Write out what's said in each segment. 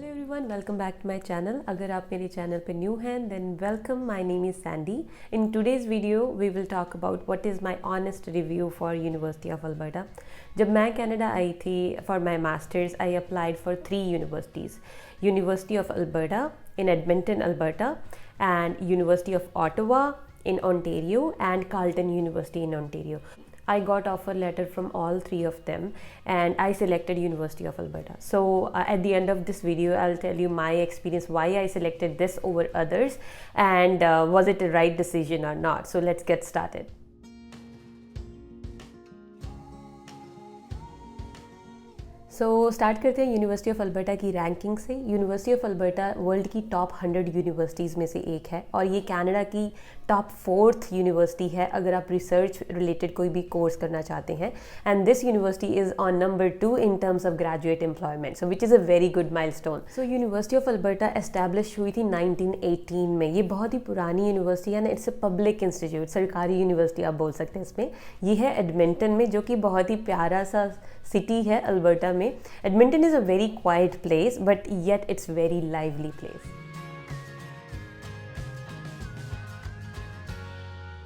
Hello everyone, welcome back to my channel. अगर आप मेरे चैनल पे न्यू हैं then welcome. My name is Sandy. In today's video we will talk about what is my honest review for University of Alberta. जब मैं Canada आई थी for my masters, I applied for 3 universities: University of Alberta in Edmonton, Alberta, and University of Ottawa in Ontario, and Carleton University in Ontario. I got offer letter from all 3 of them and I selected University of Alberta. So at the end of this video I'll tell you my experience, why I selected this over others, and was it a right decision or not. So let's get started. Start करते हैं university of Alberta की ranking से। University of Alberta world की top 100 universities में से एक है और ये कनाडा की टॉप 4th यूनिवर्सिटी है अगर आप रिसर्च रिलेटेड कोई भी कोर्स करना चाहते हैं। And this university is on number 2 in terms of graduate employment, so which is a very good milestone. So university of Alberta establish हुई थी 1918 में। ये बहुत ही पुरानी यूनिवर्सिटी है ना, इट्स अ पब्लिक इंस्टीट्यूट, सरकारी यूनिवर्सिटी आप बोल सकते हैं इसमें। ये है एडमिंटन में, जो कि बहुत ही प्यारा सा सिटी है अल्बर्टा में। Edmonton is a very quiet place, but yet it's very lively place.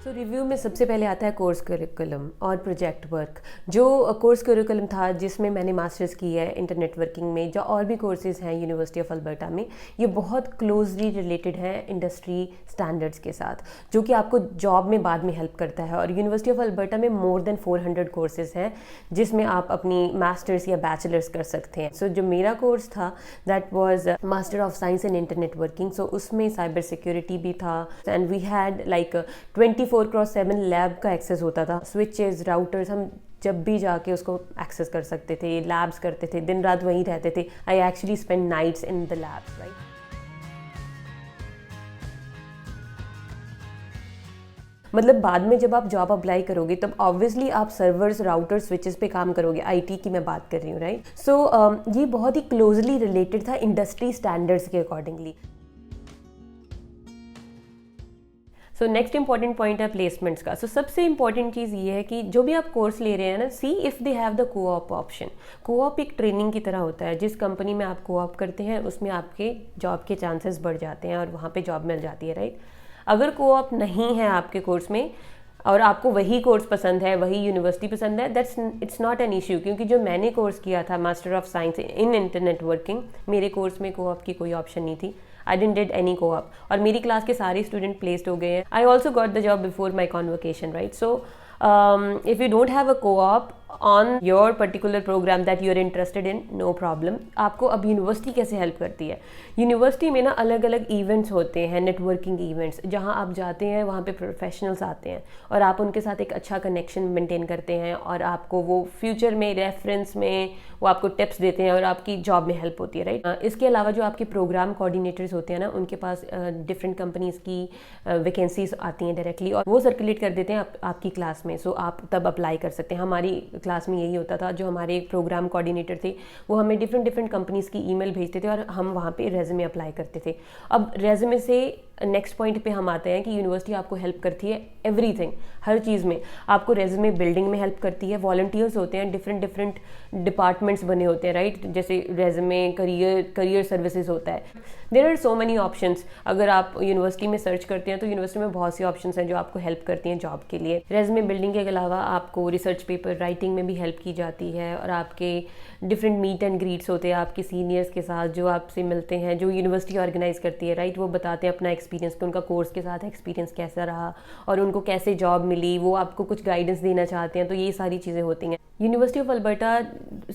तो रिव्यू में सबसे पहले आता है कोर्स करिकुलम और प्रोजेक्ट वर्क। जो कोर्स करिकुलम था जिसमें मैंने मास्टर्स की है इंटरनेट वर्किंग में, जो और भी कोर्सेज़ हैं यूनिवर्सिटी ऑफ अल्बर्टा में, ये बहुत क्लोजली रिलेटेड है इंडस्ट्री स्टैंडर्ड्स के साथ, जो कि आपको जॉब में बाद में हेल्प करता है। और यूनिवर्सिटी ऑफ अल्बर्टा में मोर देन 400 कोर्सेज़ हैं जिसमें आप अपनी मास्टर्स या बैचलर्स कर सकते हैं। सो जो मेरा कोर्स था that was master of science in internet working. So उसमें साइबर सिक्योरिटी भी था and we had like 24/7 lab का एक्सेस होता था। स्विचेस, राउटर्स, हम जब भी जाके उसको एक्सेस कर सकते थे। लैब्स करते थे, दिन रात वहीं रहते थे। I actually spend nights in the labs, right. मतलब बाद में जब आप जॉब अप्लाई करोगे तब ऑब्वियसली आप सर्वर्स, राउटर्स, स्विचेस पे काम करोगे। आईटी की मैं बात कर रही हूँ, राइट। सो ये बहुत ही क्लोजली रिलेटेड था इंडस्ट्री स्टैंडर्ड्स के accordingly. So next important point है प्लेसमेंट्स का। सो सबसे इंपॉर्टेंट चीज़ ये है कि जो भी आप कोर्स ले रहे हैं ना, see if they have the co-op option. Co-op एक ट्रेनिंग की तरह होता है। जिस कंपनी में आप कोऑप करते हैं उसमें आपके जॉब के चांसेस बढ़ जाते हैं और वहाँ पे जॉब मिल जाती है, राइट। अगर कोऑप नहीं है आपके कोर्स में और आपको वही कोर्स पसंद है, वही यूनिवर्सिटी पसंद है, that's it's not an issue. क्योंकि जो मैंने कोर्स किया था master of science in internet working, मेरे कोर्स में कोऑप की कोई ऑप्शन नहीं थी। I didn't did any co-op और मेरी क्लास के सारे स्टूडेंट प्लेस्ड हो गए हैं। I also got the job before my convocation, right. So if you don't have a co-op on your particular program that you are interested in, no problem. आपको अब university कैसे help करती है? University में ना अलग अलग इवेंट्स होते हैं, नेटवर्किंग इवेंट्स, जहां आप जाते हैं वहां पे प्रोफेशनल्स आते हैं और आप उनके साथ एक अच्छा कनेक्शन मेंटेन करते हैं और आपको वो फ्यूचर में रेफरेंस में वो आपको टिप्स देते हैं और आपकी जॉब में हेल्प होती है, राइट। इसके अलावा जो आपके प्रोग्राम कोऑर्डिनेटर्स होते हैं ना, उनके पास डिफरेंट कंपनीज की वैकेंसीज आती हैं डायरेक्टली और वो सर्कुलेट कर देते हैं आपकी क्लास में। सो आप तब अप्लाई कर सकते हैं। हमारी क्लास में यही होता था। जो हमारे प्रोग्राम कोऑर्डिनेटर थे वो हमें डिफरेंट कंपनीज की ईमेल भेजते थे और हम वहाँ पे रेज्यूमे अप्लाई करते थे। अब रेज्यूमे से नेक्स्ट पॉइंट पे हम आते हैं कि यूनिवर्सिटी आपको हेल्प करती है एवरीथिंग, हर चीज़ में। आपको रेज्यूमे बिल्डिंग में हेल्प करती है। वॉलंटियर्स होते हैं, डिफरेंट डिपार्टमेंट्स बने होते हैं, राइट। जैसे रेज्यूमे, करियर सर्विसेज होता है। There are so many options. अगर आप यूनिवर्सिटी में सर्च करते हैं तो यूनिवर्सिटी में बहुत सी ऑप्शंस हैं जो आपको हेल्प करती हैं जॉब के लिए। रेज्यूमे बिल्डिंग के अलावा आपको रिसर्च पेपर राइटिंग में भी हेल्प की जाती है और आपके डिफरेंट मीट एंड ग्रीट्स होते हैं आपके सीनियर्स के साथ जो आपसे मिलते हैं, जो यूनिवर्सिटी ऑर्गेनाइज करती है, राइट। वो बताते हैं अपना एक्सपीरियंस कि उनका कोर्स के साथ एक्सपीरियंस कैसा रहा और उनको कैसे जॉब मिली। वो आपको कुछ गाइडेंस देना चाहते हैं, तो ये सारी चीज़ें होती हैं। यूनिवर्सिटी ऑफ अल्बर्टा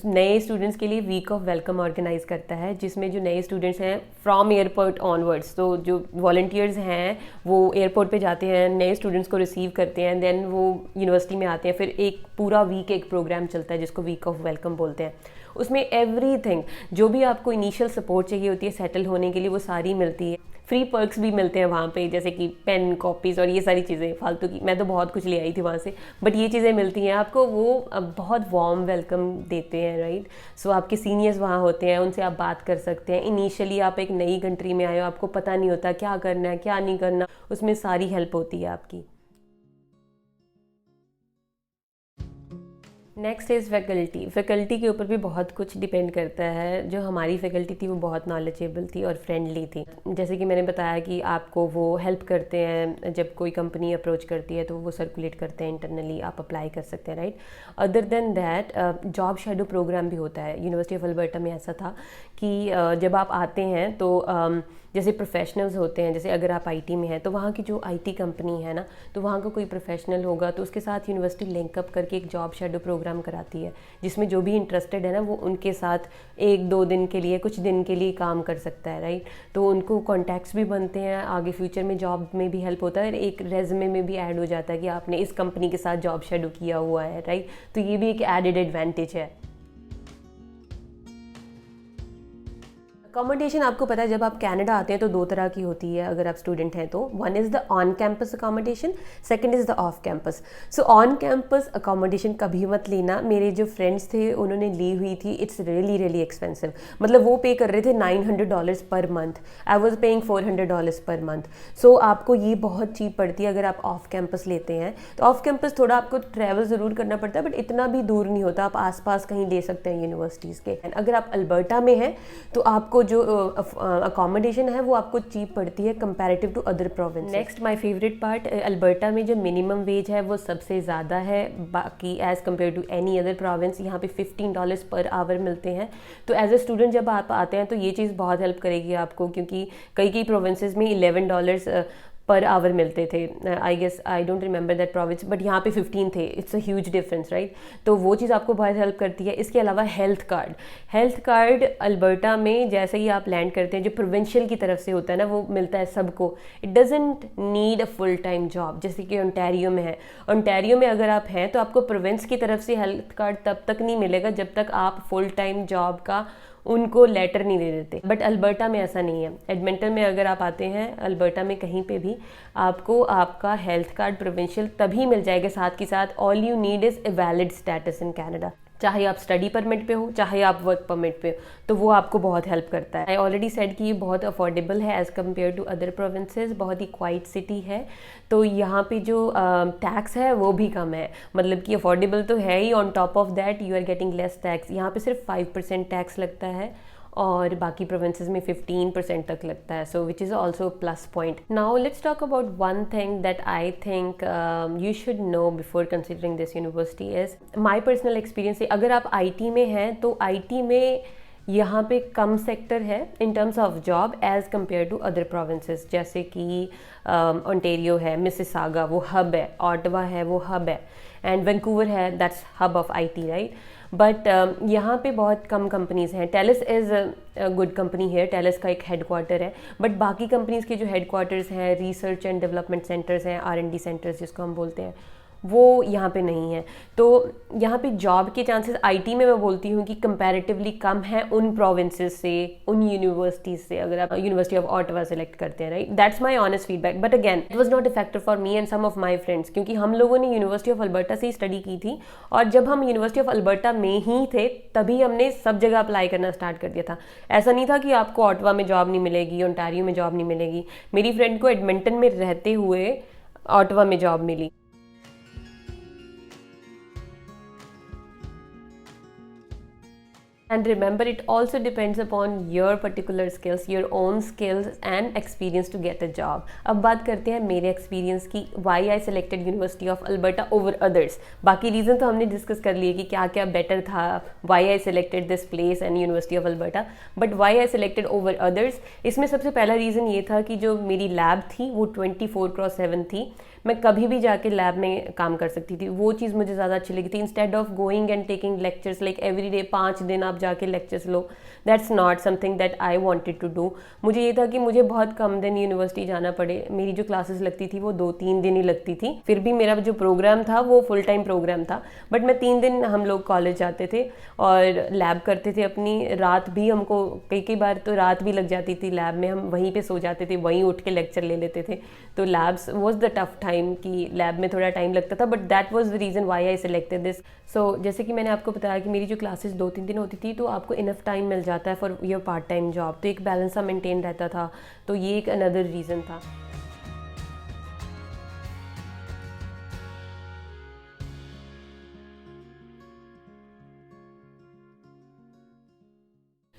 नए स्टूडेंट्स के लिए वीक ऑफ वेलकम ऑर्गेनाइज करता है, जिसमें जो नए स्टूडेंट्स हैं फ्रॉम एयरपोर्ट ऑनवर्ड्स, तो जो वॉलंटियर्स हैं वो एयरपोर्ट पे जाते हैं, नए स्टूडेंट्स को रिसीव करते हैं, देन वो यूनिवर्सिटी में आते हैं। फिर एक पूरा वीक एक प्रोग्राम चलता है जिसको वीक ऑफ वेलकम बोलते हैं। उसमें एवरीथिंग, जो भी आपको इनिशियल सपोर्ट चाहिए होती है सेटल होने के लिए, वो सारी मिलती है। फ्री पर्क्स भी मिलते हैं वहाँ पे, जैसे कि पेन, कॉपीज़ और ये सारी चीज़ें फालतू की। मैं तो बहुत कुछ ले आई थी वहाँ से, बट ये चीज़ें मिलती हैं आपको। वो बहुत वार्म वेलकम देते हैं, राइट। सो आपके सीनियर्स वहाँ होते हैं, उनसे आप बात कर सकते हैं। इनिशियली आप एक नई कंट्री में आए हो, आपको पता नहीं होता क्या करना है क्या नहीं करना, उसमें सारी हेल्प होती है आपकी। Next is faculty. फैकल्टी के ऊपर भी बहुत कुछ डिपेंड करता है। जो हमारी फैकल्टी थी वो बहुत नॉलेजेबल थी और फ्रेंडली थी। जैसे कि मैंने बताया कि आपको वो हेल्प करते हैं, जब कोई कंपनी अप्रोच करती है तो वो सर्कुलेट करते हैं इंटरनली, आप अप्लाई कर सकते हैं, right. Other than that job shadow program भी होता है। यूनिवर्सिटी ऑफ अल्बर्टा में ऐसा था कि जब आप आते हैं तो जैसे प्रोफेशनल्स होते हैं, जैसे अगर आप आईटी में हैं तो वहाँ की जो आईटी कंपनी है ना, तो वहाँ का कोई प्रोफेशनल होगा तो उसके साथ यूनिवर्सिटी लिंकअप करके एक जॉब शेडो प्रोग्राम कराती है, जिसमें जो भी इंटरेस्टेड है ना वो उनके साथ 1-2 दिन के लिए, कुछ दिन के लिए काम कर सकता है, राइट। तो उनको कॉन्टैक्ट्स भी बनते हैं, आगे फ्यूचर में जॉब में भी हेल्प होता है, और एक रेज्यूमे में भी ऐड हो जाता है कि आपने इस कंपनी के साथ जॉब शेडो किया हुआ है, राइट। तो ये भी एक एडेड एडवांटेज है। अकोमोडेशन आपको पता है, जब आप कनाडा आते हैं तो 2 तरह की होती है अगर आप स्टूडेंट हैं तो। One is the on campus accommodation, second is the off campus. So on campus accommodation कभी मत लेना। मेरे जो फ्रेंड्स थे उन्होंने ली हुई थी, इट्स रियली एक्सपेंसिव। मतलब वो पे कर रहे थे $900 per month, I was paying $400 per month. सो आपको ये बहुत चीप पड़ती है अगर आप ऑफ कैंपस लेते हैं। तो ऑफ कैंपस थोड़ा आपको ट्रैवल ज़रूर करना पड़ता है, बट इतना भी दूर नहीं होता, आप आसपास कहीं ले सकते हैं यूनिवर्सिटीज़ के। अगर आप अल्बर्टा में हैं तो आपको जो अकोमोडेशन है वो आपको चीप पड़ती है comparative to other province. Next my favourite part, Alberta में जो मिनिमम वेज है वो सबसे ज़्यादा है, बाकी as compare to any other province. यहाँ पे $15 पर आवर मिलते हैं। तो एज ए स्टूडेंट जब आप आते हैं तो ये चीज़ बहुत हेल्प करेगी आपको, क्योंकि कई प्रोविंसेस में $11 पर आवर मिलते थे। I guess, I don't remember that province, but यहाँ पे 15 थे। It's a huge difference, right. तो वो चीज़ आपको बहुत हेल्प करती है। इसके अलावा हेल्थ कार्ड अल्बर्टा में जैसे ही आप लैंड करते हैं, जो प्रोविंशियल की तरफ से होता है ना, वो मिलता है सबको। It doesn't need a full time job, जैसे कि ओंटारियो में है। ओंटारियो में अगर आप हैं तो आपको प्रोविंस की तरफ से हेल्थ कार्ड तब तक नहीं मिलेगा जब तक आप फुल टाइम जॉब का उनको लेटर नहीं दे देते। बट अल्बर्टा में ऐसा नहीं है। एडमिंटन में अगर आप आते हैं, अल्बर्टा में कहीं पे भी, आपको आपका हेल्थ कार्ड प्रोविंशियल तभी मिल जाएगा। साथ के साथ all you need is a valid status in Canada. चाहे आप स्टडी परमिट पे हो, चाहे आप वर्क परमिट पे हो, तो वो आपको बहुत हेल्प करता है। आई ऑलरेडी सेड कि ये बहुत अफोर्डेबल है as compare to other provinces. बहुत ही क्वाइट सिटी है, तो यहाँ पे जो टैक्स है वो भी कम है। मतलब कि अफोर्डेबल तो है ही, on top of that you are getting less tax. यहाँ पे सिर्फ 5% टैक्स लगता है और बाकी प्रोविंसेस में 15% तक लगता है। So which is also plus point. Now let's talk about one thing that I think you should know before considering this university is my personal experience. अगर आप आईटी में हैं तो आईटी में यहाँ पे कम सेक्टर है in terms of job as compare to other provinces. जैसे कि ओंटारियो है, मिसिसागा वो हब है, ऑटवा है वो हब है, एंड वैंकूवर है, that's hub of IT, right. But यहाँ पे बहुत कम कंपनीज़ हैं। Tellis is a good company है, टेलिस का एक हेडक्वार्टर है। बट बाकी कंपनीज़ के जो हेडक्वार्टर्स हैं, रिसर्च एंड डेवलपमेंट सेंटर्स हैं, R&D सेंटर्स जिसको हम बोलते हैं, वो यहाँ पे नहीं है। तो यहाँ पे जॉब के चांसेस आईटी में मैं बोलती हूँ कि कंपैरेटिवली कम है उन प्रोविंसेस से, उन यूनिवर्सिटीज़ से, अगर आप यूनिवर्सिटी ऑफ ऑटवा सेलेक्ट करते हैं, right. That's my honest feedback. But again it was not a factor for me and some of my friends, क्योंकि हम लोगों ने यूनिवर्सिटी ऑफ अल्बर्टा से ही स्टडी की थी, और जब हम यूनिवर्सिटी ऑफ अल्बर्टा में ही थे तभी हमने सब जगह अप्लाई करना स्टार्ट कर दिया था। ऐसा नहीं था कि आपको ऑटवा में जॉब नहीं मिलेगी, ओंटारियो में जॉब नहीं मिलेगी। मेरी फ्रेंड को एडमिंटन में रहते हुए ऑटवा में जॉब मिली। And remember, it also depends upon your particular skills, your own skills and experience to get a job. अब बात करते हैं मेरे एक्सपीरियंस की, why I selected University of Alberta over others. बाकी रीज़न तो हमने डिस्कस कर लिए कि क्या क्या बेटर था, why I selected this place and University of Alberta, but why I selected over others, इसमें सबसे पहला रीज़न ये था कि जो मेरी लैब थी वो 24/7 थी। मैं कभी भी जाके लैब में काम कर सकती थी, वो चीज़ मुझे ज़्यादा अच्छी लगी थी। Instead of going and taking lectures like every day 5 दिन आप जाके लेक्चर्स लो, that's not something that I wanted to do. मुझे ये था कि मुझे बहुत कम दिन यूनिवर्सिटी जाना पड़े। मेरी जो क्लासेस लगती थी वो 2-3 दिन ही लगती थी, फिर भी मेरा जो प्रोग्राम था वो फुल टाइम प्रोग्राम था, बट मैं 3 दिन हम लोग कॉलेज जाते थे और लैब करते थे अपनी। रात भी हमको कई बार तो रात भी लग जाती थी लैब में, हम वहीं पे सो जाते थे, वहीं उठ के लेक्चर ले लेते थे। तो labs was the tough time कि लैब में थोड़ा टाइम लगता था, but that was the reason why I selected this. So जैसे कि मैंने आपको बताया कि मेरी जो क्लासेस 2-3 दिन होती थी, तो आपको इनफ टाइम मिल जाता है for your part time job, तो एक बैलेंस सा मेंटेन रहता था। तो ये एक अनदर रीज़न था।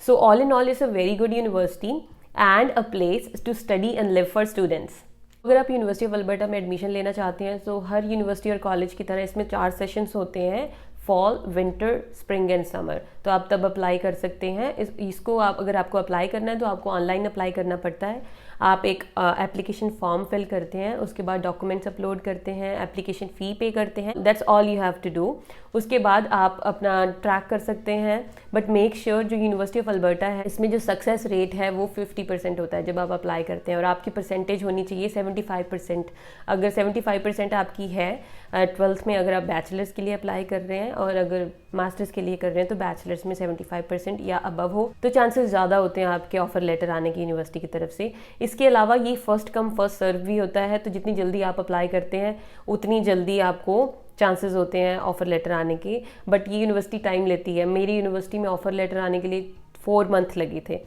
So all in all, it's a very good university and a place to study and live for students. अगर आप यूनिवर्सिटी ऑफ अल्बर्टा में एडमिशन लेना चाहते हैं तो हर यूनिवर्सिटी और कॉलेज की तरह इसमें 4 सेशंस होते हैं, fall, winter, spring and summer. तो आप तब अप्लाई कर सकते हैं। इसको आप अगर आपको अप्लाई करना है तो आपको ऑनलाइन अप्लाई करना पड़ता है। आप एक एप्लीकेशन फॉर्म फिल करते हैं, उसके बाद डॉक्यूमेंट्स अपलोड करते हैं, एप्लीकेशन फ़ी पे करते हैं, that's all you have to do. उसके बाद आप अपना ट्रैक कर सकते हैं। बट मेक श्योर जो यूनिवर्सिटी ऑफ अल्बर्टा है इसमें जो सक्सेस रेट है वो 50% होता है जब आप अप्लाई करते हैं, और आपकी परसेंटेज होनी चाहिए 75%। अगर 75% आपकी है 12th में, अगर आप बैचलर्स के लिए अप्लाई कर रहे हैं और अगर मास्टर्स के लिए कर रहे हैं तो बैचलर्स में 75% या अबव हो तो चांसेस ज़्यादा होते हैं आपके ऑफर लेटर आने की यूनिवर्सिटी की तरफ से। इसके अलावा ये फर्स्ट कम फर्स्ट सर्व भी होता है, तो जितनी जल्दी आप अप्लाई करते हैं उतनी जल्दी आपको चांसेस होते हैं ऑफ़र लेटर आने के। बट ये यूनिवर्सिटी टाइम लेती है। मेरी यूनिवर्सिटी में ऑफ़र लेटर आने के लिए 4 मंथ लगे थे।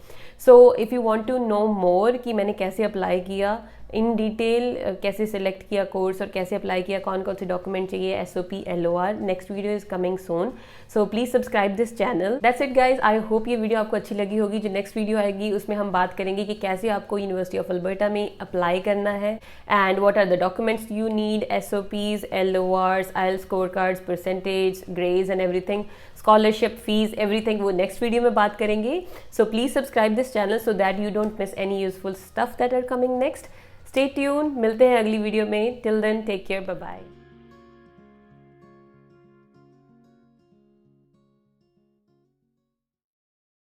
So if you want to know more कि मैंने कैसे अप्लाई किया इन डिटेल, कैसे सिलेक्ट किया कोर्स और कैसे अप्लाई किया, कौन कौन से डॉक्यूमेंट चाहिए, SOP LOR, next video is coming soon. So please subscribe this channel. That's it guys, I hope ये वीडियो आपको अच्छी लगी होगी। जो नेक्स्ट वीडियो आएगी उसमें हम बात करेंगे कि कैसे आपको यूनिवर्सिटी ऑफ अल्बर्टा में अप्लाई करना है and what are the documents you need, SOPs, LORs, IELTS score cards, percentage, grades and everything, scholarship, fees, everything वो नेक्स्ट वीडियो में बात करेंगे। So please subscribe this channel so that you don't miss any useful stuff that are coming next. Stay tune, मिलते हैं अगली video में। Till then take care, bye bye.